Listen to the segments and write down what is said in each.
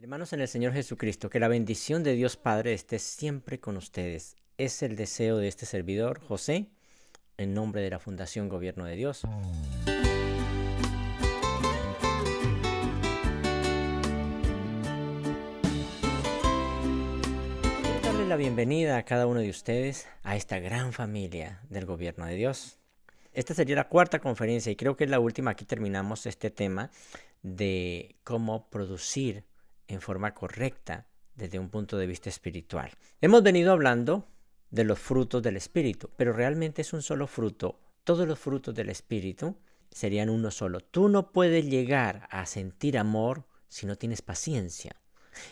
Hermanos en el Señor Jesucristo, que la bendición de Dios Padre esté siempre con ustedes. Es el deseo de este servidor, José, en nombre de la Fundación Gobierno de Dios. Quiero darle la bienvenida a cada uno de ustedes a esta gran familia del Gobierno de Dios. Esta sería la cuarta conferencia y creo que es la última. Aquí terminamos este tema de cómo producir en forma correcta desde un punto de vista espiritual. Hemos venido hablando de los frutos del Espíritu, pero realmente es un solo fruto. Todos los frutos del Espíritu serían uno solo. Tú no puedes llegar a sentir amor si no tienes paciencia.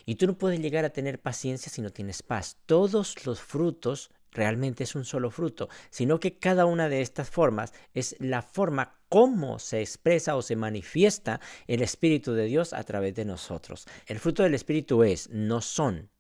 Y tú no puedes llegar a tener paciencia si no tienes paz. Todos los frutos realmente es un solo fruto, sino que cada una de estas formas es la forma cómo se expresa o se manifiesta el Espíritu de Dios a través de nosotros. El fruto del Espíritu es, no son,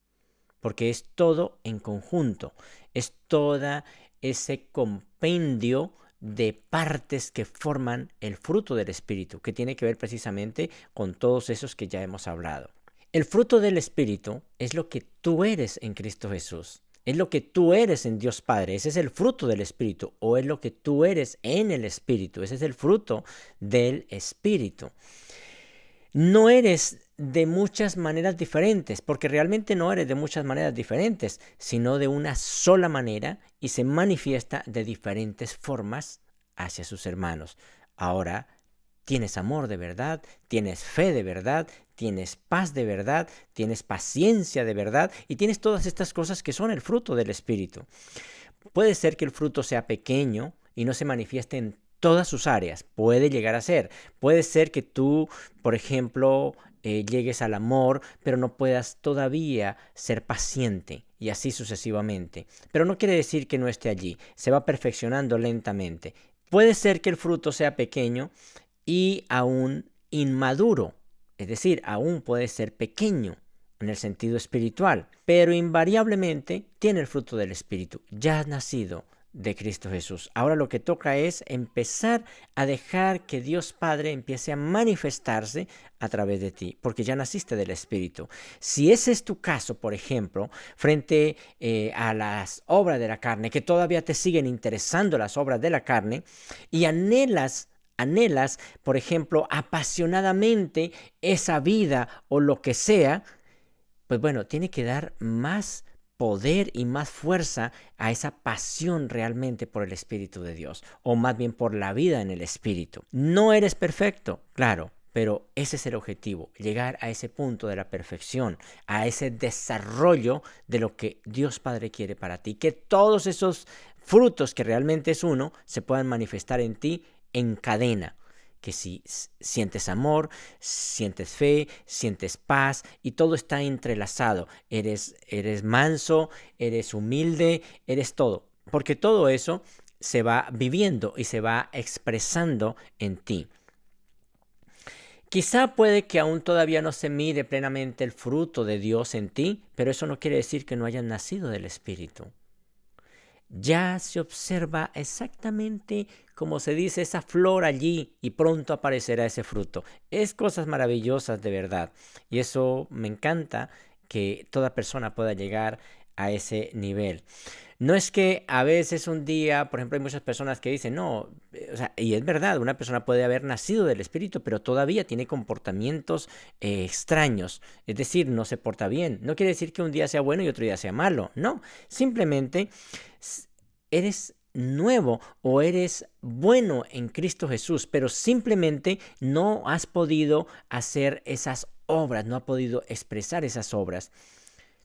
porque es todo en conjunto, es toda ese compendio de partes que forman el fruto del Espíritu, que tiene que ver precisamente con todos esos que ya hemos hablado. El fruto del Espíritu es lo que tú eres en Cristo Jesús. Es lo que tú eres en Dios Padre. Ese es el fruto del Espíritu. O es lo que tú eres en el Espíritu. Ese es el fruto del Espíritu. No eres de muchas maneras diferentes, porque realmente no eres de muchas maneras diferentes, sino de una sola manera y se manifiesta de diferentes formas hacia sus hermanos. Ahora, tienes amor de verdad, tienes fe de verdad, tienes paz de verdad, tienes paciencia de verdad y tienes todas estas cosas que son el fruto del Espíritu. Puede ser que el fruto sea pequeño y no se manifieste en todas sus áreas. Puede llegar a ser. Puede ser que tú, por ejemplo, llegues al amor, pero no puedas todavía ser paciente y así sucesivamente. Pero no quiere decir que no esté allí. Se va perfeccionando lentamente. Puede ser que el fruto sea pequeño y aún inmaduro, es decir, aún puede ser pequeño en el sentido espiritual, pero invariablemente tiene el fruto del Espíritu, ya has nacido de Cristo Jesús. Ahora lo que toca es empezar a dejar que Dios Padre empiece a manifestarse a través de ti, porque ya naciste del Espíritu. Si ese es tu caso, por ejemplo, frente a las obras de la carne, que todavía te siguen interesando las obras de la carne, y anhelas, por ejemplo, apasionadamente esa vida o lo que sea, pues bueno, tiene que dar más poder y más fuerza a esa pasión realmente por el Espíritu de Dios, o más bien por la vida en el Espíritu. No eres perfecto, claro, pero ese es el objetivo, llegar a ese punto de la perfección, a ese desarrollo de lo que Dios Padre quiere para ti, que todos esos frutos que realmente es uno se puedan manifestar en ti en cadena. Que si sientes amor, sientes fe, sientes paz y todo está entrelazado. Eres manso, eres humilde, eres todo. Porque todo eso se va viviendo y se va expresando en ti. Quizá puede que aún todavía no se mire plenamente el fruto de Dios en ti, pero eso no quiere decir que no hayas nacido del Espíritu. Ya se observa exactamente como se dice esa flor allí y pronto aparecerá ese fruto. Es cosas maravillosas de verdad y eso me encanta que toda persona pueda llegar a ese nivel. No es que a veces un día, por ejemplo, hay muchas personas que dicen, no, o sea, y es verdad, una persona puede haber nacido del Espíritu, pero todavía tiene comportamientos extraños, es decir, no se porta bien. No quiere decir que un día sea bueno y otro día sea malo, no, simplemente eres nuevo o eres bueno en Cristo Jesús, pero simplemente no has podido hacer esas obras, no has podido expresar esas obras.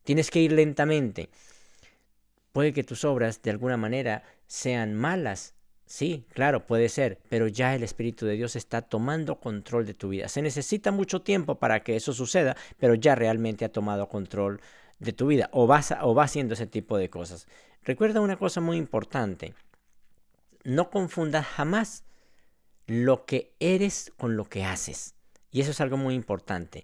Tienes que ir lentamente. Puede que tus obras de alguna manera sean malas. Sí, claro, puede ser, pero ya el Espíritu de Dios está tomando control de tu vida. Se necesita mucho tiempo para que eso suceda, pero ya realmente ha tomado control de tu vida o va haciendo ese tipo de cosas. Recuerda una cosa muy importante. No confundas jamás lo que eres con lo que haces. Y eso es algo muy importante.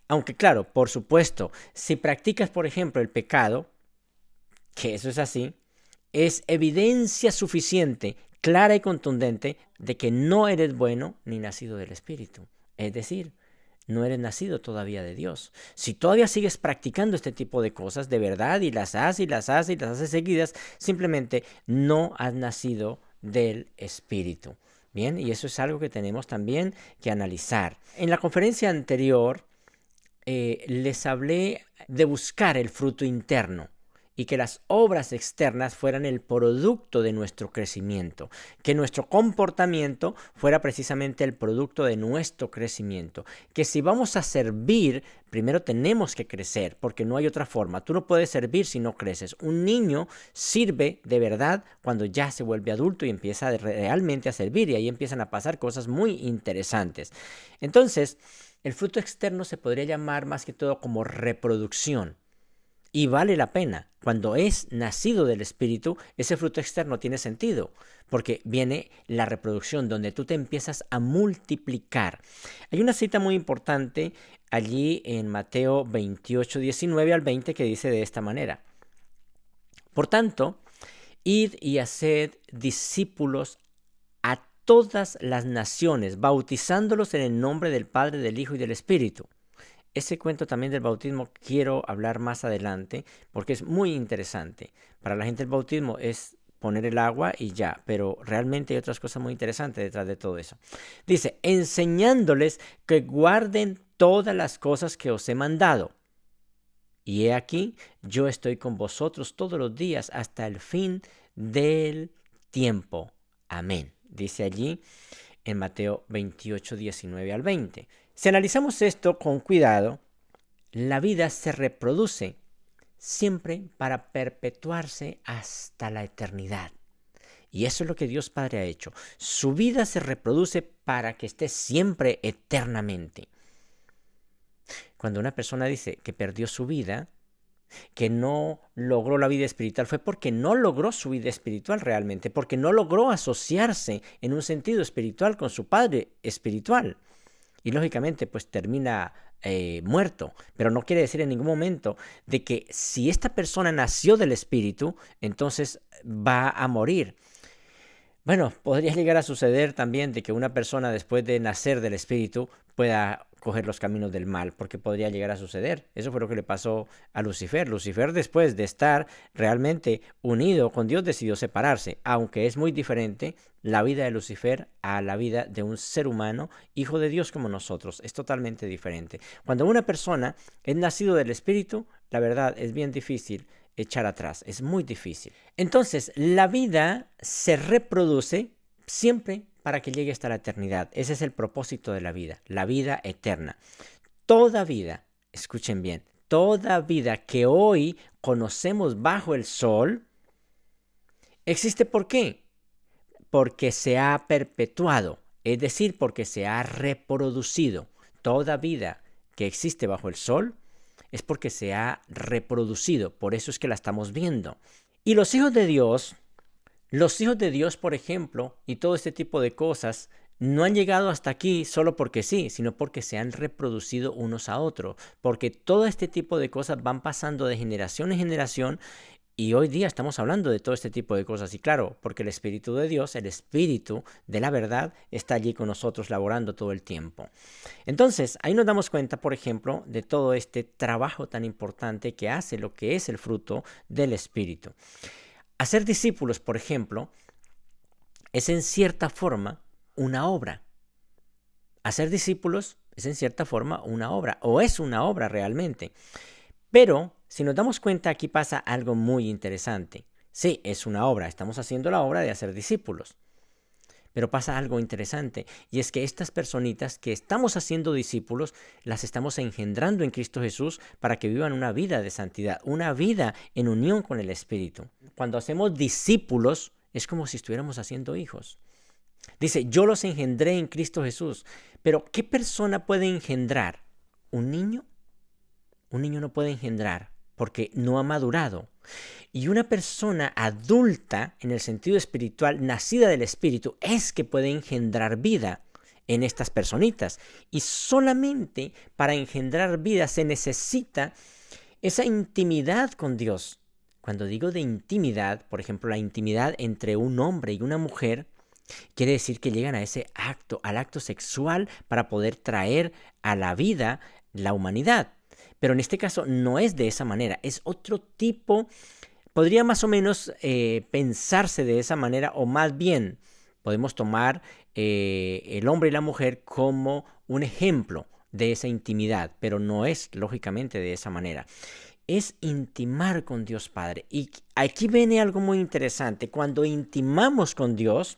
Aunque claro, por supuesto, si practicas, por ejemplo, el pecado, que eso es así, es evidencia suficiente, clara y contundente de que no eres bueno ni nacido del Espíritu. Es decir, no eres nacido todavía de Dios. Si todavía sigues practicando este tipo de cosas de verdad y las haces y las haces y las haces seguidas, simplemente no has nacido del Espíritu. Bien, y eso es algo que tenemos también que analizar. En la conferencia anterior les hablé de buscar el fruto interno y que las obras externas fueran el producto de nuestro crecimiento, que nuestro comportamiento fuera precisamente el producto de nuestro crecimiento, que si vamos a servir, primero tenemos que crecer, porque no hay otra forma. Tú no puedes servir si no creces. Un niño sirve de verdad cuando ya se vuelve adulto y empieza realmente a servir, y ahí empiezan a pasar cosas muy interesantes. Entonces, el fruto externo se podría llamar más que todo como reproducción. Y vale la pena. Cuando es nacido del Espíritu, ese fruto externo tiene sentido, porque viene la reproducción, donde tú te empiezas a multiplicar. Hay una cita muy importante allí en Mateo 28, 19 al 20, que dice de esta manera: Por tanto, id y haced discípulos a todas las naciones, bautizándolos en el nombre del Padre, del Hijo y del Espíritu. Ese cuento también del bautismo quiero hablar más adelante porque es muy interesante. Para la gente el bautismo es poner el agua y ya, pero realmente hay otras cosas muy interesantes detrás de todo eso. Dice, enseñándoles que guarden todas las cosas que os he mandado. Y he aquí, yo estoy con vosotros todos los días hasta el fin del tiempo. Amén. Dice allí en Mateo 28, 19 al 20. Si analizamos esto con cuidado, la vida se reproduce siempre para perpetuarse hasta la eternidad. Y eso es lo que Dios Padre ha hecho. Su vida se reproduce para que esté siempre eternamente. Cuando una persona dice que perdió su vida, que no logró la vida espiritual, fue porque no logró su vida espiritual realmente, porque no logró asociarse en un sentido espiritual con su Padre espiritual. Y lógicamente pues termina muerto, pero no quiere decir en ningún momento de que si esta persona nació del Espíritu, entonces va a morir. Bueno, podría llegar a suceder también de que una persona después de nacer del Espíritu pueda coger los caminos del mal, porque podría llegar a suceder. Eso fue lo que le pasó a Lucifer. Lucifer, después de estar realmente unido con Dios, decidió separarse, aunque es muy diferente la vida de Lucifer a la vida de un ser humano, hijo de Dios como nosotros. Es totalmente diferente. Cuando una persona es nacido del Espíritu, la verdad es bien difícil echar atrás, es muy difícil. Entonces, la vida se reproduce siempre para que llegue hasta la eternidad. Ese es el propósito de la vida eterna. Toda vida, escuchen bien, toda vida que hoy conocemos bajo el sol, existe ¿por qué? Porque se ha perpetuado, es decir, porque se ha reproducido. Toda vida que existe bajo el sol es porque se ha reproducido, por eso es que la estamos viendo. Y los hijos de Dios, por ejemplo, y todo este tipo de cosas, no han llegado hasta aquí solo porque sí, sino porque se han reproducido unos a otros, porque todo este tipo de cosas van pasando de generación en generación. Y hoy día estamos hablando de todo este tipo de cosas. Y claro, porque el Espíritu de Dios, el Espíritu de la verdad, está allí con nosotros laborando todo el tiempo. Entonces, ahí nos damos cuenta, por ejemplo, de todo este trabajo tan importante que hace lo que es el fruto del Espíritu. Hacer discípulos, por ejemplo, es en cierta forma una obra. Hacer discípulos es en cierta forma una obra, o es una obra realmente. Pero, si nos damos cuenta, aquí pasa algo muy interesante. Sí, es una obra, estamos haciendo la obra de hacer discípulos. Pero pasa algo interesante, y es que estas personitas que estamos haciendo discípulos, las estamos engendrando en Cristo Jesús para que vivan una vida de santidad, una vida en unión con el Espíritu. Cuando hacemos discípulos, es como si estuviéramos haciendo hijos. Dice, yo los engendré en Cristo Jesús. Pero, ¿qué persona puede engendrar? ¿Un niño? Un niño no puede engendrar porque no ha madurado. Y una persona adulta, en el sentido espiritual, nacida del Espíritu, es que puede engendrar vida en estas personitas. Y solamente para engendrar vida se necesita esa intimidad con Dios. Cuando digo de intimidad, por ejemplo, la intimidad entre un hombre y una mujer, Quiere decir que llegan a ese acto, al acto sexual, para poder traer a la vida la humanidad. Pero en este caso no es de esa manera, es otro tipo. Podría más o menos pensarse de esa manera, o más bien podemos tomar el hombre y la mujer como un ejemplo de esa intimidad, pero no es lógicamente de esa manera. Es intimar con Dios Padre. Y aquí viene algo muy interesante. Cuando intimamos con Dios,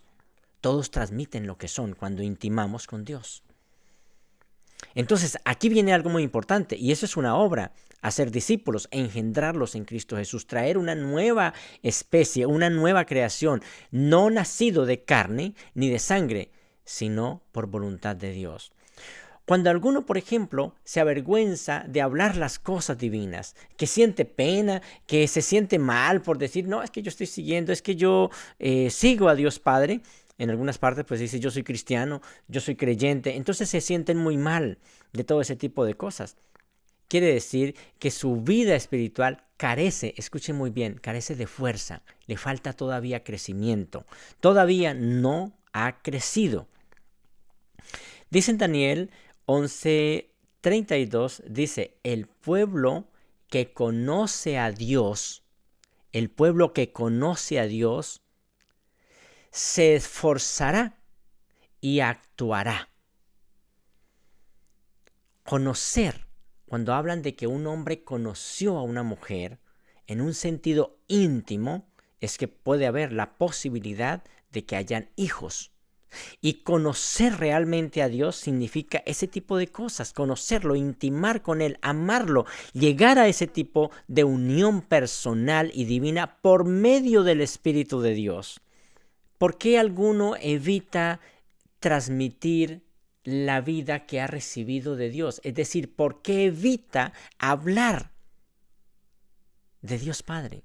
todos transmiten lo que son cuando intimamos con Dios. Entonces, aquí viene algo muy importante, y eso es una obra: hacer discípulos, engendrarlos en Cristo Jesús, traer una nueva especie, una nueva creación, no nacido de carne ni de sangre, sino por voluntad de Dios. Cuando alguno, por ejemplo, se avergüenza de hablar las cosas divinas, que siente pena, que se siente mal por decir, no, es que yo estoy siguiendo, es que yo sigo a Dios Padre. En algunas partes pues dice, yo soy cristiano, yo soy creyente. Entonces se sienten muy mal de todo ese tipo de cosas. Quiere decir que su vida espiritual carece, escuchen muy bien, carece de fuerza. Le falta todavía crecimiento. Todavía no ha crecido. Dice en Daniel 11:32, dice, el pueblo que conoce a Dios, el pueblo que conoce a Dios, se esforzará y actuará. Conocer, cuando hablan de que un hombre conoció a una mujer en un sentido íntimo, es que puede haber la posibilidad de que hayan hijos. Y conocer realmente a Dios significa ese tipo de cosas, conocerlo, intimar con Él, amarlo, llegar a ese tipo de unión personal y divina por medio del Espíritu de Dios. ¿Por qué alguno evita transmitir la vida que ha recibido de Dios? Es decir, ¿por qué evita hablar de Dios Padre?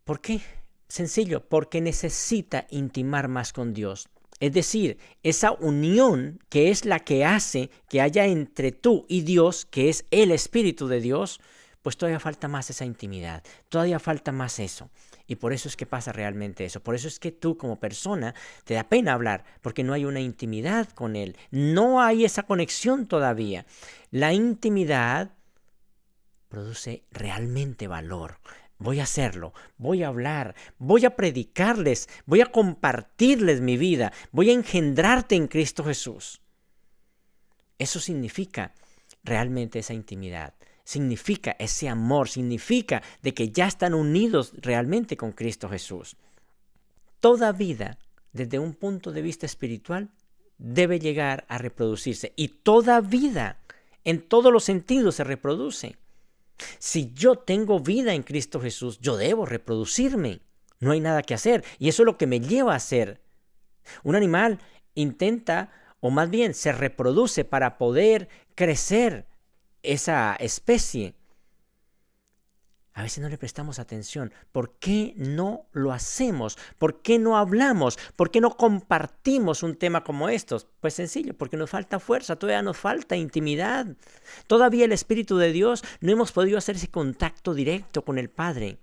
¿Por qué? Sencillo, porque necesita intimar más con Dios. Es decir, esa unión que es la que hace que haya entre tú y Dios, que es el Espíritu de Dios, pues todavía falta más esa intimidad, todavía falta más eso. Y por eso es que pasa realmente eso. Por eso es que tú como persona te da pena hablar, porque no hay una intimidad con Él. No hay esa conexión todavía. La intimidad produce realmente valor. Voy a hacerlo, voy a hablar, voy a predicarles, voy a compartirles mi vida, voy a engendrarte en Cristo Jesús. Eso significa realmente esa intimidad, significa ese amor, significa de que ya están unidos realmente con Cristo Jesús. Toda vida, desde un punto de vista espiritual, debe llegar a reproducirse, y toda vida, en todos los sentidos, se reproduce. Si yo tengo vida en Cristo Jesús, yo debo reproducirme. No hay nada que hacer. Y eso es lo que me lleva a hacer. Un animal intenta, o más bien se reproduce para poder crecer esa especie. A veces no le prestamos atención. ¿Por qué no lo hacemos? ¿Por qué no hablamos? ¿Por qué no compartimos un tema como estos? Pues sencillo, porque nos falta fuerza, todavía nos falta intimidad. Todavía el Espíritu de Dios no hemos podido hacer ese contacto directo con el Padre.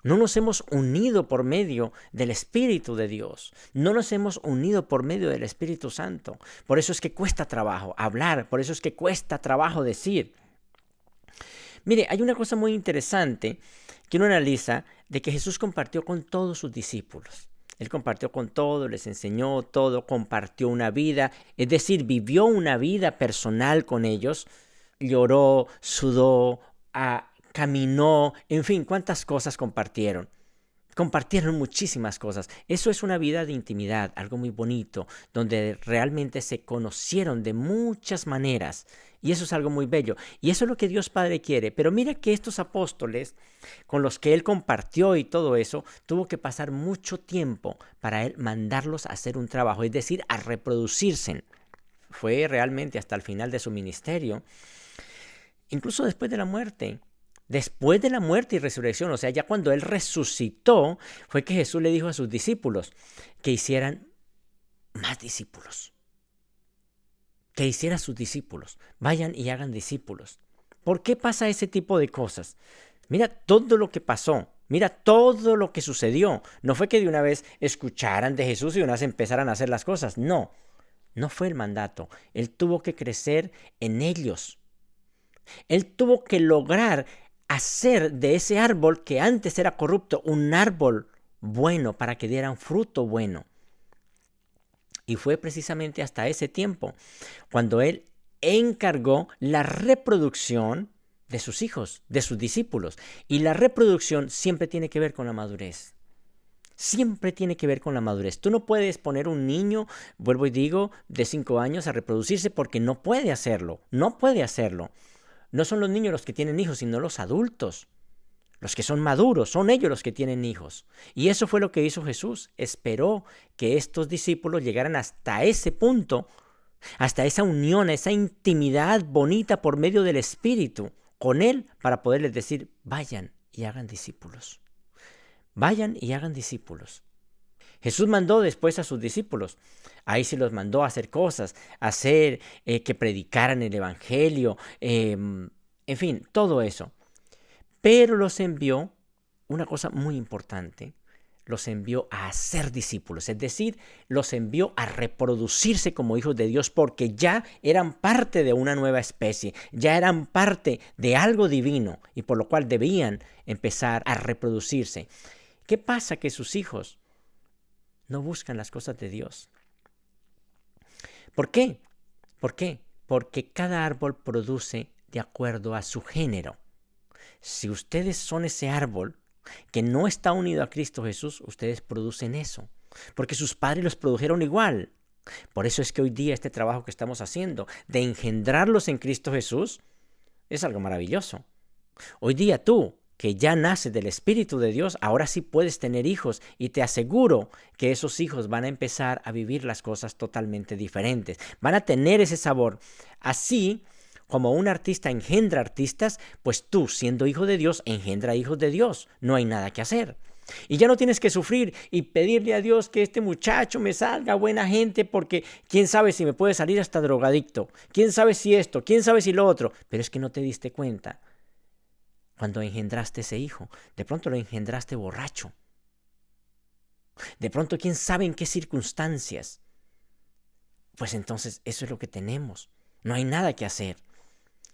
No nos hemos unido por medio del Espíritu de Dios. No nos hemos unido por medio del Espíritu Santo. Por eso es que cuesta trabajo hablar, por eso es que cuesta trabajo decir. Mire, hay una cosa muy interesante que uno analiza de que Jesús compartió con todos sus discípulos. Él compartió con todos, les enseñó todo, compartió una vida, es decir, vivió una vida personal con ellos, lloró, sudó, caminó, en fin, cuántas cosas compartieron. Compartieron muchísimas cosas. Eso es una vida de intimidad, algo muy bonito, donde realmente se conocieron de muchas maneras. Y eso es algo muy bello. Y eso es lo que Dios Padre quiere. Pero mira que estos apóstoles, con los que Él compartió y todo eso, tuvo que pasar mucho tiempo para Él mandarlos a hacer un trabajo, es decir, a reproducirse. Fue realmente hasta el final de su ministerio, incluso después de la muerte. Después de la muerte y resurrección, o sea, ya cuando Él resucitó, fue que Jesús le dijo a sus discípulos que hicieran más discípulos. Que hicieran sus discípulos. Vayan y hagan discípulos. ¿Por qué pasa ese tipo de cosas? Mira todo lo que pasó. Mira todo lo que sucedió. No fue que de una vez escucharan de Jesús y de una vez empezaran a hacer las cosas. No, no fue el mandato. Él tuvo que crecer en ellos. Él tuvo que lograr hacer de ese árbol que antes era corrupto un árbol bueno para que dieran fruto bueno. Y fue precisamente hasta ese tiempo cuando él encargó la reproducción de sus hijos, de sus discípulos. Y la reproducción siempre tiene que ver con la madurez. Siempre tiene que ver con la madurez. Tú no puedes poner un niño, vuelvo y digo, de 5 años a reproducirse porque no puede hacerlo. No puede hacerlo. No son los niños los que tienen hijos, sino los adultos. Los que son maduros, son ellos los que tienen hijos. Y eso fue lo que hizo Jesús. Esperó que estos discípulos llegaran hasta ese punto, hasta esa unión, esa intimidad bonita por medio del Espíritu con Él, para poderles decir, vayan y hagan discípulos. Vayan y hagan discípulos. Jesús mandó después a sus discípulos. Ahí se los mandó a hacer cosas, a hacer que predicaran el Evangelio, en fin, todo eso. Pero los envió, una cosa muy importante, los envió a hacer discípulos, es decir, los envió a reproducirse como hijos de Dios porque ya eran parte de una nueva especie, ya eran parte de algo divino y por lo cual debían empezar a reproducirse. ¿Qué pasa? Que sus hijos no buscan las cosas de Dios. ¿Por qué? ¿Por qué? Porque cada árbol produce de acuerdo a su género. Si ustedes son ese árbol que no está unido a Cristo Jesús, ustedes producen eso, porque sus padres los produjeron igual. Por eso es que hoy día este trabajo que estamos haciendo de engendrarlos en Cristo Jesús es algo maravilloso. Hoy día tú, que ya naces del Espíritu de Dios, ahora sí puedes tener hijos y te aseguro que esos hijos van a empezar a vivir las cosas totalmente diferentes. Van a tener ese sabor. Así como un artista engendra artistas, pues tú, siendo hijo de Dios, engendra hijos de Dios. No hay nada que hacer. Y ya no tienes que sufrir y pedirle a Dios que este muchacho me salga buena gente porque quién sabe si me puede salir hasta drogadicto. Quién sabe si esto, quién sabe si lo otro. Pero es que no te diste cuenta. Cuando engendraste ese hijo, de pronto lo engendraste borracho. De pronto, quién sabe en qué circunstancias. Pues entonces eso es lo que tenemos. No hay nada que hacer.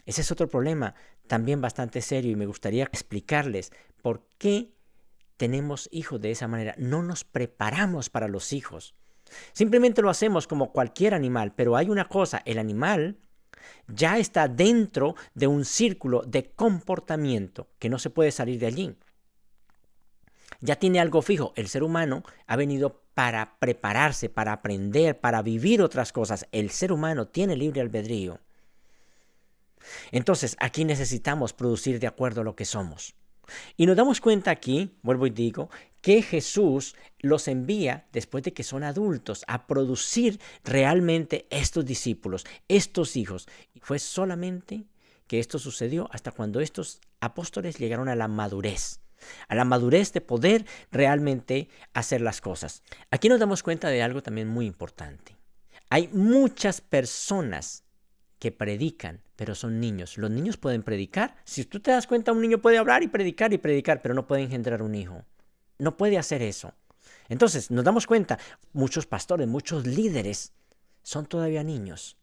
Ese es otro problema también bastante serio y me gustaría explicarles por qué tenemos hijos de esa manera. No nos preparamos para los hijos. Simplemente lo hacemos como cualquier animal, pero hay una cosa, el animal ya está dentro de un círculo de comportamiento que no se puede salir de allí. Ya tiene algo fijo. El ser humano ha venido para prepararse, para aprender, para vivir otras cosas. El ser humano tiene libre albedrío. Entonces, aquí necesitamos producir de acuerdo a lo que somos. Y nos damos cuenta aquí, vuelvo y digo, que Jesús los envía después de que son adultos a producir realmente estos discípulos, estos hijos. Fue solamente que esto sucedió hasta cuando estos apóstoles llegaron a la madurez de poder realmente hacer las cosas. Aquí nos damos cuenta de algo también muy importante. Hay muchas personas que predican, pero son niños. Los niños pueden predicar. Si tú te das cuenta, un niño puede hablar y predicar, pero no puede engendrar un hijo. No puede hacer eso. Entonces, nos damos cuenta, muchos pastores, muchos líderes son todavía niños,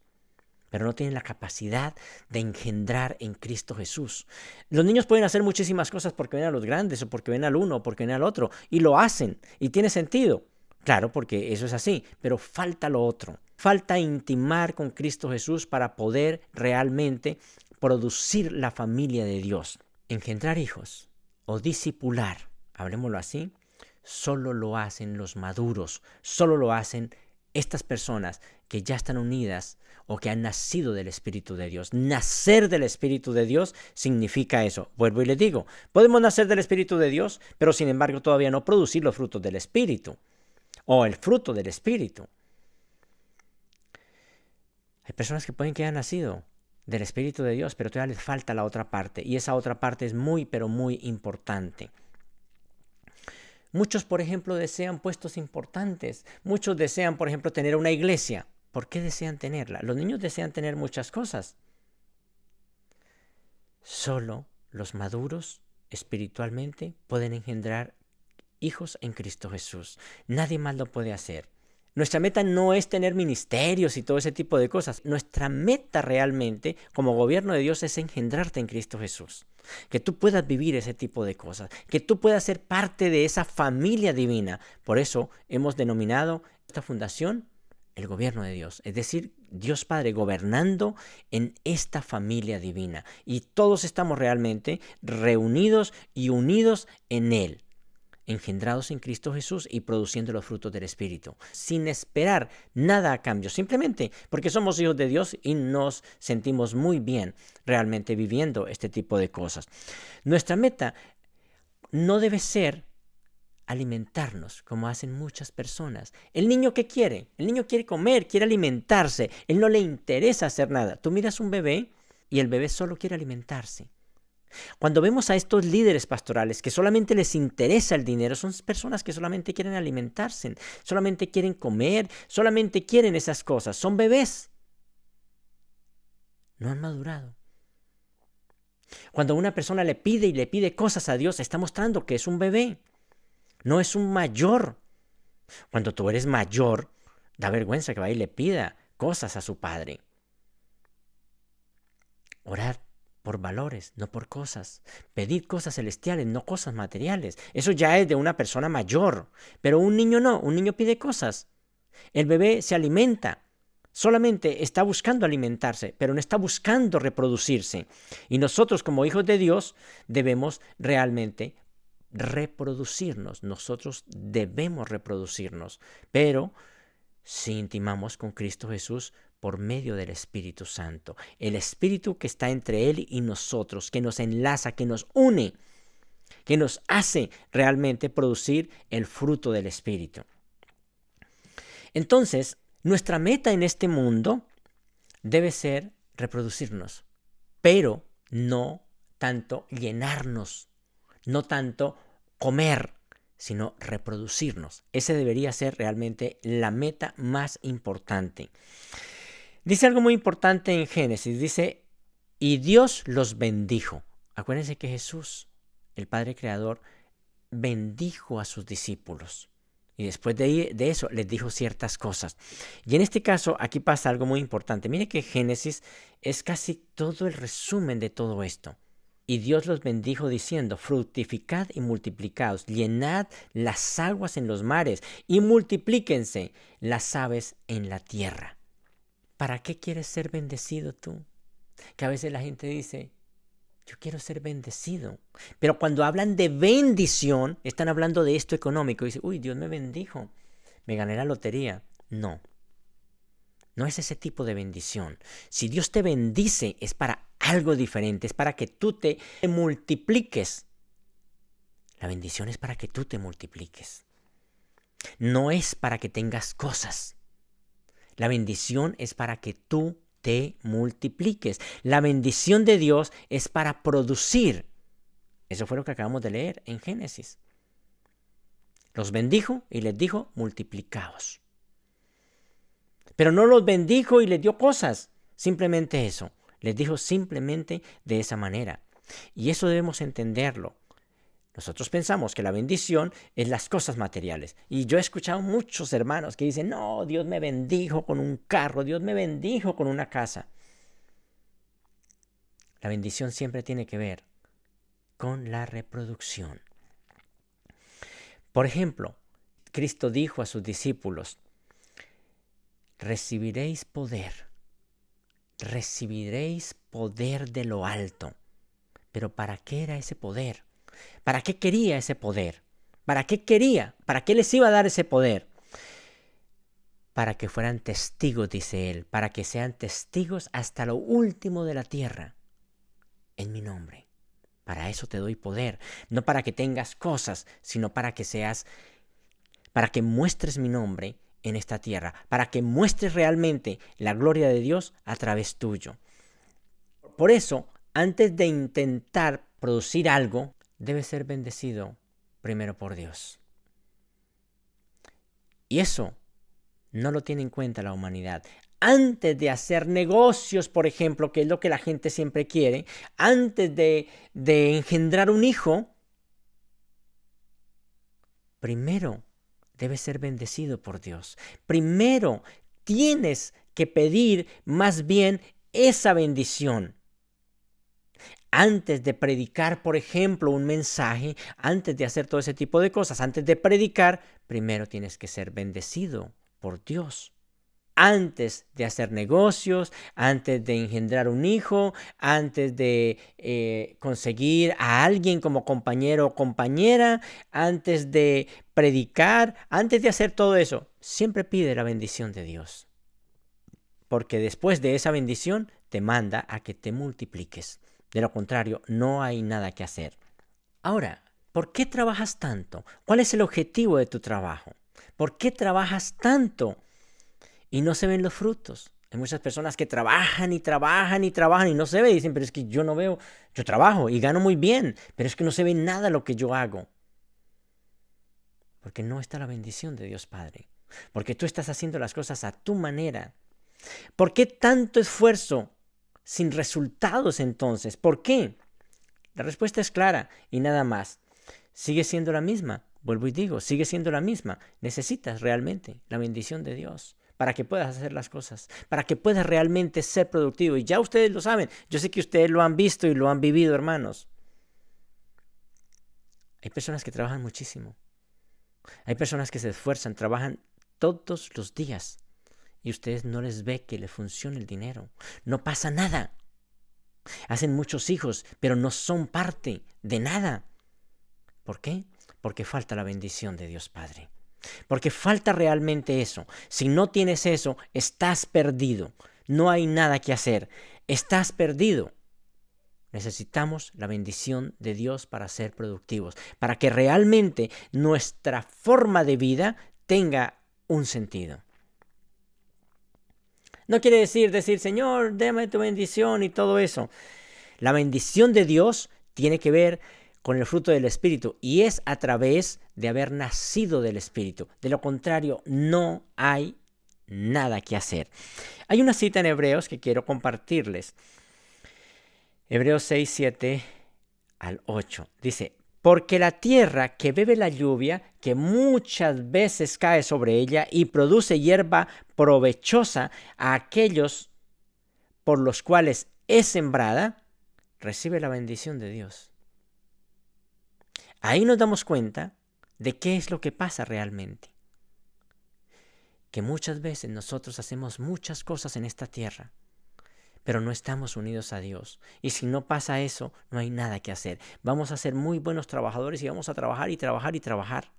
pero no tienen la capacidad de engendrar en Cristo Jesús. Los niños pueden hacer muchísimas cosas porque ven a los grandes, o porque ven al uno, o porque ven al otro, y lo hacen, y tiene sentido. Claro, porque eso es así, pero falta lo otro. Falta intimar con Cristo Jesús para poder realmente producir la familia de Dios. Engendrar hijos o discipular, hablemoslo así, solo lo hacen los maduros, solo lo hacen estas personas que ya están unidas o que han nacido del Espíritu de Dios. Nacer del Espíritu de Dios significa eso. Vuelvo y les digo, podemos nacer del Espíritu de Dios, pero sin embargo todavía no producir los frutos del Espíritu o el fruto del Espíritu. Hay personas que pueden que hayan nacido del Espíritu de Dios, pero todavía les falta la otra parte, y esa otra parte es muy, pero muy importante. Muchos, por ejemplo, desean puestos importantes. Muchos desean, por ejemplo, tener una iglesia. ¿Por qué desean tenerla? Los niños desean tener muchas cosas. Solo los maduros espiritualmente pueden engendrar hijos en Cristo Jesús. Nadie más lo puede hacer. Nuestra meta no es tener ministerios y todo ese tipo de cosas. Nuestra meta realmente como gobierno de Dios es engendrarte en Cristo Jesús. Que tú puedas vivir ese tipo de cosas. Que tú puedas ser parte de esa familia divina. Por eso hemos denominado esta fundación el gobierno de Dios. Es decir, Dios Padre gobernando en esta familia divina. Y todos estamos realmente reunidos y unidos en Él, engendrados en Cristo Jesús y produciendo los frutos del Espíritu, sin esperar nada a cambio, simplemente porque somos hijos de Dios y nos sentimos muy bien realmente viviendo este tipo de cosas. Nuestra meta no debe ser alimentarnos como hacen muchas personas. El niño, ¿qué quiere? El niño quiere comer, quiere alimentarse, él no le interesa hacer nada. Tú miras un bebé y el bebé solo quiere alimentarse. Cuando vemos a estos líderes pastorales que solamente les interesa el dinero, son personas que solamente quieren alimentarse, solamente quieren comer, solamente quieren esas cosas. Son bebés. No han madurado. Cuando una persona le pide cosas a Dios, está mostrando que es un bebé. No es un mayor. Cuando tú eres mayor, da vergüenza que vaya y le pida cosas a su padre. Orad por valores, no por cosas. Pedid cosas celestiales, no cosas materiales. Eso ya es de una persona mayor. Pero un niño no, un niño pide cosas. El bebé se alimenta. Solamente está buscando alimentarse, pero no está buscando reproducirse. Y nosotros como hijos de Dios debemos realmente reproducirnos. Nosotros debemos reproducirnos, pero si intimamos con Cristo Jesús por medio del Espíritu Santo. El Espíritu que está entre Él y nosotros, que nos enlaza, que nos une, que nos hace realmente producir el fruto del Espíritu. Entonces, nuestra meta en este mundo debe ser reproducirnos, pero no tanto llenarnos, no tanto comer, sino reproducirnos. Ese debería ser realmente la meta más importante. Dice algo muy importante en Génesis, dice, y Dios los bendijo. Acuérdense que Jesús, el Padre Creador, bendijo a sus discípulos. Y después de eso les dijo ciertas cosas. Y en este caso, aquí pasa algo muy importante. Mire que Génesis es casi todo el resumen de todo esto. Y Dios los bendijo diciendo, fructificad y multiplicaos, llenad las aguas en los mares y multiplíquense las aves en la tierra. ¿Para qué quieres ser bendecido tú? Que a veces la gente dice, yo quiero ser bendecido. Pero cuando hablan de bendición, están hablando de esto económico. Dice, uy, Dios me bendijo, me gané la lotería. No, no es ese tipo de bendición. Si Dios te bendice, es para algo diferente, es para que tú te multipliques. La bendición es para que tú te multipliques. No es para que tengas cosas. La bendición es para que tú te multipliques. La bendición de Dios es para producir. Eso fue lo que acabamos de leer en Génesis. Los bendijo y les dijo, multiplicaos. Pero no los bendijo y les dio cosas. Simplemente eso. Les dijo simplemente de esa manera. Y eso debemos entenderlo. Nosotros pensamos que la bendición es las cosas materiales. Y yo he escuchado muchos hermanos que dicen, no, Dios me bendijo con un carro, Dios me bendijo con una casa. La bendición siempre tiene que ver con la reproducción. Por ejemplo, Cristo dijo a sus discípulos, recibiréis poder de lo alto. Pero ¿para qué era ese poder? ¿Para qué quería ese poder? ¿Para qué quería? ¿Para qué les iba a dar ese poder? Para que fueran testigos, dice él, para que sean testigos hasta lo último de la tierra, en mi nombre. Para eso te doy poder, no para que tengas cosas, sino para que muestres mi nombre en esta tierra, para que muestres realmente la gloria de Dios a través tuyo. Por eso, antes de intentar producir algo, debe ser bendecido primero por Dios. Y eso no lo tiene en cuenta la humanidad. antes de hacer negocios, por ejemplo, que es lo que la gente siempre quiere, antes de engendrar un hijo, primero debes ser bendecido por Dios. Primero tienes que pedir más bien esa bendición. Antes de predicar, por ejemplo, un mensaje, antes de hacer todo ese tipo de cosas, antes de predicar, primero tienes que ser bendecido por Dios. Antes de hacer negocios, antes de engendrar un hijo, antes de conseguir a alguien como compañero o compañera, antes de predicar, antes de hacer todo eso, siempre pide la bendición de Dios. Porque después de esa bendición te manda a que te multipliques. De lo contrario, no hay nada que hacer. Ahora, ¿por qué trabajas tanto? ¿Cuál es el objetivo de tu trabajo? ¿Por qué trabajas tanto y no se ven los frutos? Hay muchas personas que trabajan y trabajan y trabajan y no se ve. Y dicen, pero es que yo no veo, yo trabajo y gano muy bien, pero es que no se ve nada lo que yo hago. Porque no está la bendición de Dios Padre. Porque tú estás haciendo las cosas a tu manera. ¿Por qué tanto esfuerzo sin resultados entonces? ¿Por qué? La respuesta es clara y nada más. Sigue siendo la misma. Vuelvo y digo, sigue siendo la misma. Necesitas realmente la bendición de Dios para que puedas hacer las cosas, para que puedas realmente ser productivo. Y ya ustedes lo saben. Yo sé que ustedes lo han visto y lo han vivido, hermanos. Hay personas que trabajan muchísimo. Hay personas que se esfuerzan, trabajan todos los días. Y ustedes no les ve que le funcione el dinero. No pasa nada. Hacen muchos hijos, pero no son parte de nada. ¿Por qué? Porque falta la bendición de Dios Padre. Porque falta realmente eso. Si no tienes eso, estás perdido. No hay nada que hacer. Estás perdido. Necesitamos la bendición de Dios para ser productivos, para que realmente nuestra forma de vida tenga un sentido. No quiere decir, Señor, dame tu bendición y todo eso. La bendición de Dios tiene que ver con el fruto del Espíritu y es a través de haber nacido del Espíritu. De lo contrario, no hay nada que hacer. Hay una cita en Hebreos que quiero compartirles. Hebreos 6, 7 al 8. Dice, porque la tierra que bebe la lluvia, que muchas veces cae sobre ella y produce hierba provechosa a aquellos por los cuales es sembrada, recibe la bendición de Dios. Ahí nos damos cuenta de qué es lo que pasa realmente. Que muchas veces nosotros hacemos muchas cosas en esta tierra, pero no estamos unidos a Dios. Y si no pasa eso, no hay nada que hacer. Vamos a ser muy buenos trabajadores y vamos a trabajar y trabajar y trabajar.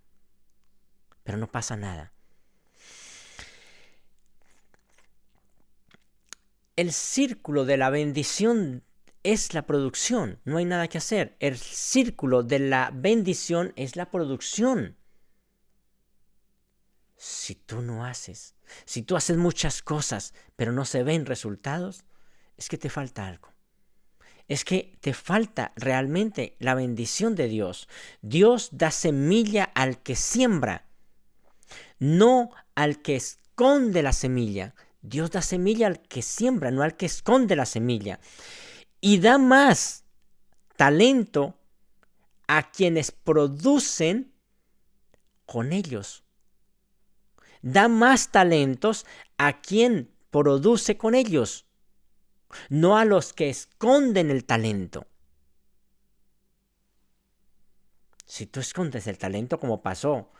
Pero no pasa nada. El círculo de la bendición es la producción. No hay nada que hacer. El círculo de la bendición es la producción. Si tú no haces, si tú haces muchas cosas, pero no se ven resultados, es que te falta algo. Es que te falta realmente la bendición de Dios. Dios da semilla al que siembra, no al que esconde la semilla. Dios da semilla al que siembra, no al que esconde la semilla. Y da más talento a quienes producen con ellos. Da más talentos a quien produce con ellos, no a los que esconden el talento. Si tú escondes el talento, como pasó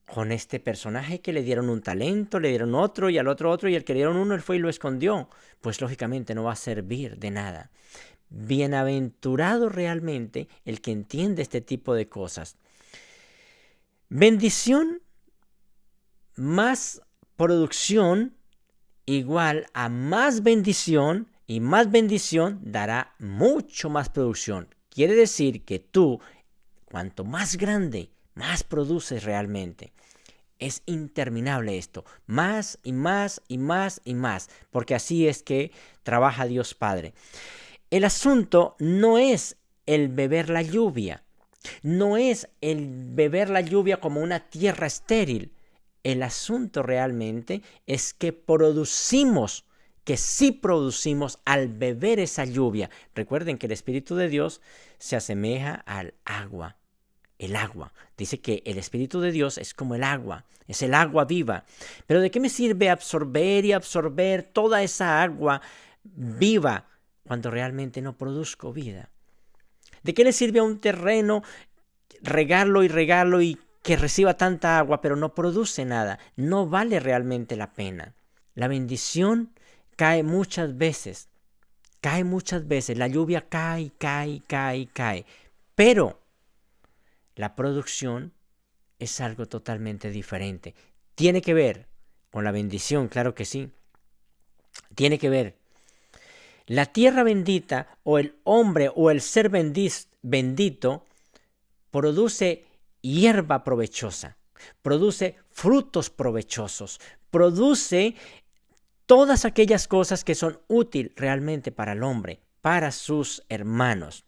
con este personaje que le dieron un talento, le dieron otro y al otro y el que le dieron uno, él fue y lo escondió, pues lógicamente no va a servir de nada. Bienaventurado realmente el que entiende este tipo de cosas. Bendición más producción igual a más bendición y más bendición dará mucho más producción. Quiere decir que tú, cuanto más grande, más produces realmente. Es interminable esto, más y más y más y más, porque así es que trabaja Dios Padre. El asunto no es el beber la lluvia, no es el beber la lluvia como una tierra estéril. El asunto realmente es que sí producimos al beber esa lluvia. Recuerden que el Espíritu de Dios se asemeja al agua. El agua. Dice que el Espíritu de Dios es como el agua, es el agua viva. Pero ¿de qué me sirve absorber y absorber toda esa agua viva cuando realmente no produzco vida? ¿De qué le sirve a un terreno regarlo y que reciba tanta agua, pero no produce nada? No vale realmente la pena. La bendición cae muchas veces. La lluvia cae. Pero la producción es algo totalmente diferente. Tiene que ver con la bendición, claro que sí. Tiene que ver. La tierra bendita o el hombre o el ser bendito produce hierba provechosa, produce frutos provechosos, produce todas aquellas cosas que son útiles realmente para el hombre, para sus hermanos.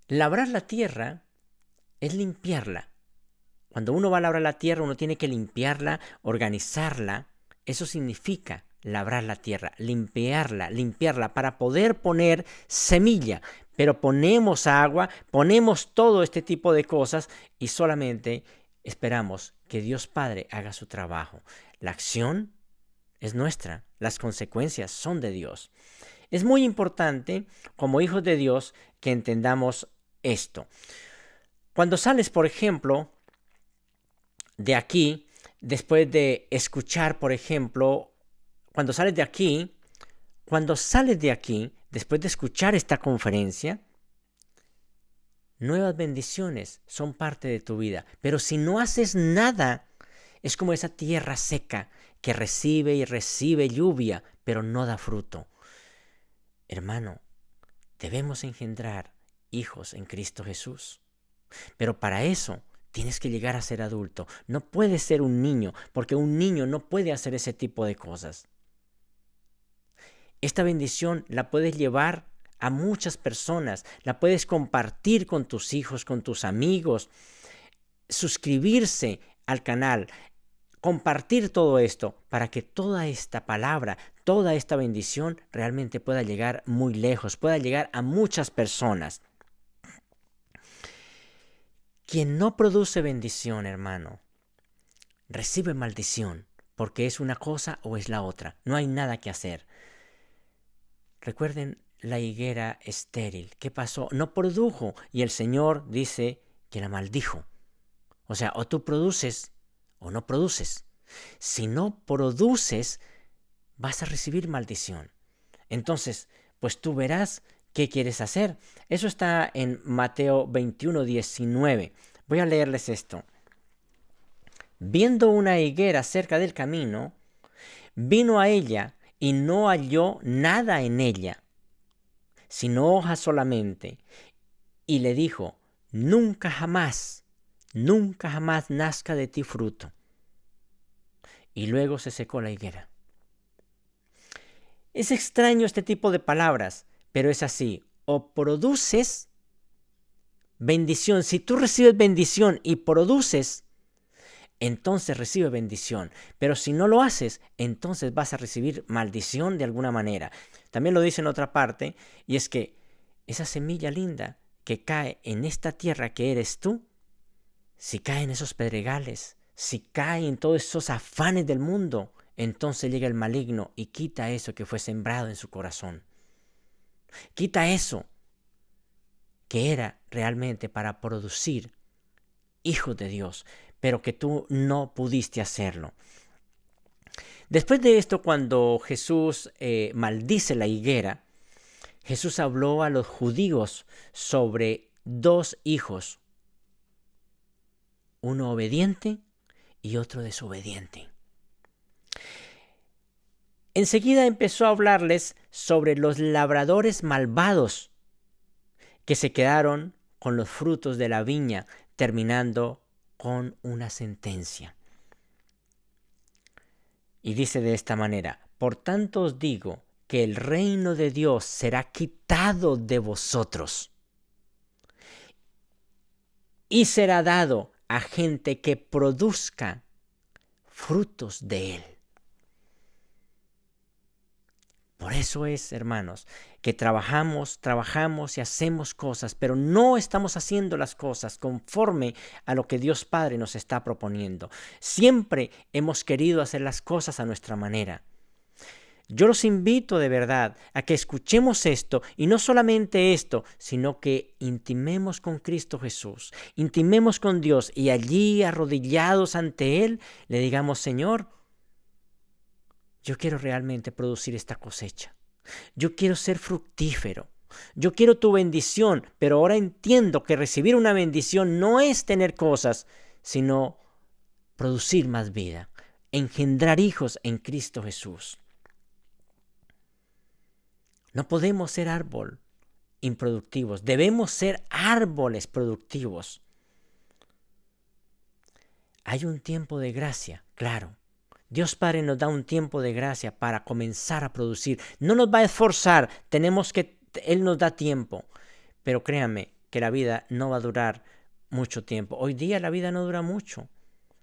Labrar la tierra es limpiarla. Cuando uno va a labrar la tierra, uno tiene que limpiarla, organizarla. Eso significa labrar la tierra, limpiarla para poder poner semilla. Pero ponemos agua, ponemos todo este tipo de cosas y solamente esperamos que Dios Padre haga su trabajo. La acción es nuestra, las consecuencias son de Dios. Es muy importante, como hijos de Dios, que entendamos esto. Cuando sales, por ejemplo, de aquí, después de escuchar, por ejemplo, cuando sales de aquí, después de escuchar esta conferencia, nuevas bendiciones son parte de tu vida. Pero si no haces nada, es como esa tierra seca que recibe y recibe lluvia, pero no da fruto. Hermano, debemos engendrar hijos en Cristo Jesús. Pero para eso tienes que llegar a ser adulto. No puedes ser un niño, porque un niño no puede hacer ese tipo de cosas. Esta bendición la puedes llevar a muchas personas, la puedes compartir con tus hijos, con tus amigos, suscribirse al canal, compartir todo esto para que toda esta palabra, toda esta bendición realmente pueda llegar muy lejos, pueda llegar a muchas personas. Quien no produce bendición, hermano, recibe maldición, porque es una cosa o es la otra. No hay nada que hacer. Recuerden la higuera estéril. ¿Qué pasó? No produjo y el Señor dice que la maldijo. O sea, o tú produces o no produces. Si no produces, vas a recibir maldición. Entonces, pues tú verás qué quieres hacer. Eso está en Mateo 21:19. Voy a leerles esto. Viendo una higuera cerca del camino, vino a ella y no halló nada en ella, sino hojas solamente, y le dijo: nunca jamás nazca de ti fruto. Y luego se secó la higuera. Es extraño este tipo de palabras, pero es así. O produces bendición. Si tú recibes bendición y produces, entonces recibe bendición. Pero si no lo haces, entonces vas a recibir maldición de alguna manera. También lo dice en otra parte, y es que esa semilla linda que cae en esta tierra que eres tú, si cae en esos pedregales, si cae en todos esos afanes del mundo, entonces llega el maligno y quita eso que fue sembrado en su corazón. Quita eso que era realmente para producir hijos de Dios, pero que tú no pudiste hacerlo. Después de esto, cuando Jesús maldice la higuera, Jesús habló a los judíos sobre dos hijos, uno obediente y otro desobediente. Enseguida empezó a hablarles sobre los labradores malvados que se quedaron con los frutos de la viña, terminando con una sentencia. Y dice de esta manera: por tanto os digo que el reino de Dios será quitado de vosotros y será dado a gente que produzca frutos de Él. Por eso es, hermanos, que trabajamos y hacemos cosas, pero no estamos haciendo las cosas conforme a lo que Dios Padre nos está proponiendo. Siempre hemos querido hacer las cosas a nuestra manera. Yo los invito de verdad a que escuchemos esto, y no solamente esto, sino que intimemos con Cristo Jesús, intimemos con Dios, y allí arrodillados ante Él le digamos: Señor, yo quiero realmente producir esta cosecha. Yo quiero ser fructífero. Yo quiero tu bendición, pero ahora entiendo que recibir una bendición no es tener cosas, sino producir más vida, engendrar hijos en Cristo Jesús. No podemos ser árbol improductivos, debemos ser árboles productivos. Hay un tiempo de gracia, claro. Dios Padre nos da un tiempo de gracia para comenzar a producir. No nos va a esforzar, Él nos da tiempo. Pero créanme que la vida no va a durar mucho tiempo. Hoy día la vida no dura mucho.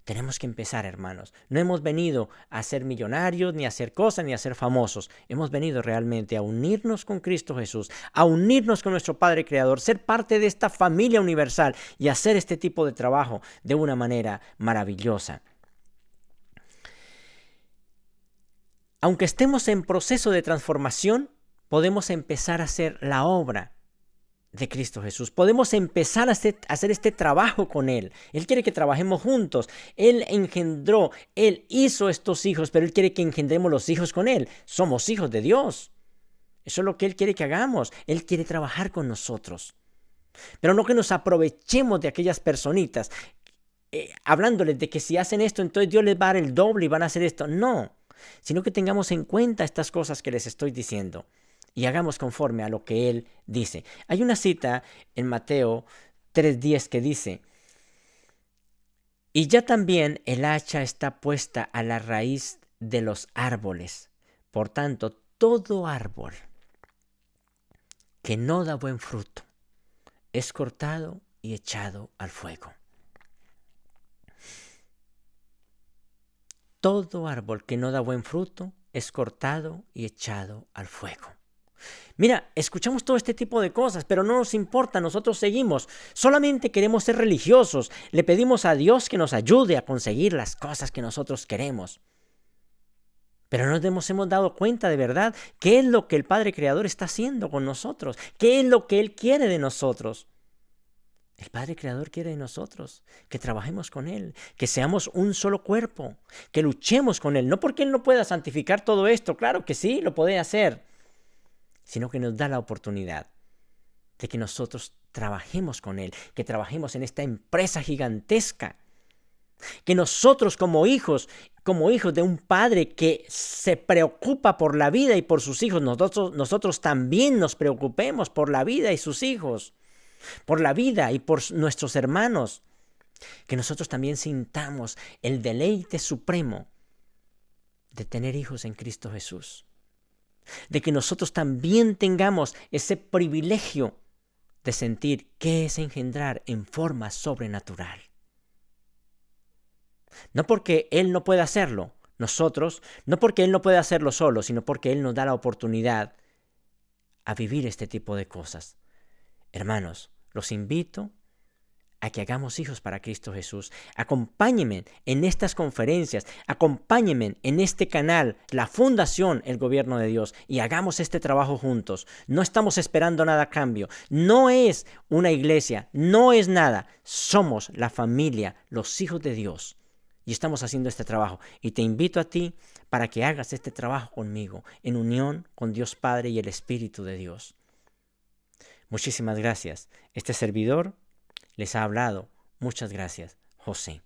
Tenemos que empezar, hermanos. No hemos venido a ser millonarios, ni a hacer cosas, ni a ser famosos. Hemos venido realmente a unirnos con Cristo Jesús, a unirnos con nuestro Padre Creador, ser parte de esta familia universal y hacer este tipo de trabajo de una manera maravillosa. Aunque estemos en proceso de transformación, podemos empezar a hacer la obra de Cristo Jesús. Podemos empezar a hacer este trabajo con Él. Él quiere que trabajemos juntos. Él engendró, Él hizo estos hijos, pero Él quiere que engendremos los hijos con Él. Somos hijos de Dios. Eso es lo que Él quiere que hagamos. Él quiere trabajar con nosotros. Pero no que nos aprovechemos de aquellas personitas, hablándoles de que si hacen esto, entonces Dios les va a dar el doble y van a hacer esto. No, sino que tengamos en cuenta estas cosas que les estoy diciendo y hagamos conforme a lo que Él dice. Hay una cita en Mateo 3:10 que dice: y ya también el hacha está puesta a la raíz de los árboles. Por tanto, todo árbol que no da buen fruto es cortado y echado al fuego. Todo árbol que no da buen fruto es cortado y echado al fuego. Mira, escuchamos todo este tipo de cosas, pero no nos importa, nosotros seguimos. Solamente queremos ser religiosos. Le pedimos a Dios que nos ayude a conseguir las cosas que nosotros queremos. Pero no nos hemos dado cuenta de verdad qué es lo que el Padre Creador está haciendo con nosotros, qué es lo que Él quiere de nosotros. El Padre Creador quiere de nosotros que trabajemos con Él, que seamos un solo cuerpo, que luchemos con Él. No porque Él no pueda santificar todo esto, claro que sí, lo puede hacer, sino que nos da la oportunidad de que nosotros trabajemos con Él, que trabajemos en esta empresa gigantesca, que nosotros como hijos de un Padre que se preocupa por la vida y por sus hijos, nosotros también nos preocupemos por la vida y sus hijos, por la vida y por nuestros hermanos, que nosotros también sintamos el deleite supremo de tener hijos en Cristo Jesús, de que nosotros también tengamos ese privilegio de sentir qué es engendrar en forma sobrenatural. No porque Él no pueda hacerlo, nosotros, no porque Él no pueda hacerlo solo, sino porque Él nos da la oportunidad a vivir este tipo de cosas. Hermanos, los invito a que hagamos hijos para Cristo Jesús. Acompáñenme en estas conferencias, acompáñenme en este canal, la Fundación El Gobierno de Dios, y hagamos este trabajo juntos. No estamos esperando nada a cambio. No es una iglesia, no es nada. Somos la familia, los hijos de Dios, y estamos haciendo este trabajo. Y te invito a ti para que hagas este trabajo conmigo, en unión con Dios Padre y el Espíritu de Dios. Muchísimas gracias. Este servidor les ha hablado. Muchas gracias, José.